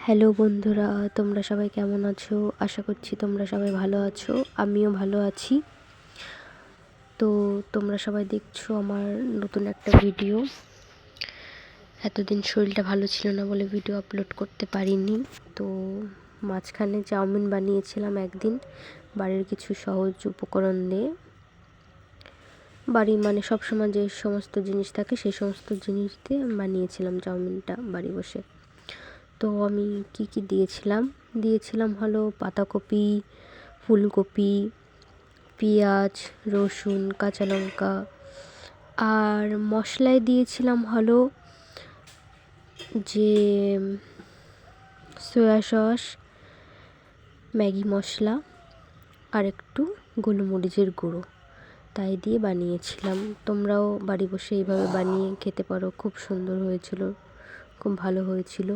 Hello বন্ধুরা, তোমরা সবাই কেমন আছো? আশা করছি তোমরা সবাই ভালো আছো। আমিও ভালো আছি। তো তোমরা সবাই দেখছো আমার নতুন একটা ভিডিও। এতদিন শরীরটা ভালো ছিল না বলে ভিডিও আপলোড করতে পারিনি। তো মাঝখানে চাউমিন বানিয়েছিলাম একদিন বাড়ির কিছু সহজ উপকরণ দিয়ে। বাড়ি মানে সবসময় যে সমস্ত জিনিস থাকে সেই সমস্ত জিনিস দিয়ে বানিয়েছিলাম চাউমিনটা বাড়ি বসে। তো আমি কি দিয়েছিলাম হলো পাতাকপি, ফুলকপি, পেঁয়াজ, রসুন, কাঁচা লঙ্কা, আর মশলায় দিয়েছিলাম হলো যে সয়া সস, ম্যাগি মশলা আর একটু গোলমরিচের গুঁড়ো, তাই দিয়ে বানিয়েছিলাম। তোমরাও বাড়ি বসে এইভাবে বানিয়ে খেতে পারো, খুব সুন্দর হয়েছিল, খুব ভালো হয়েছিল।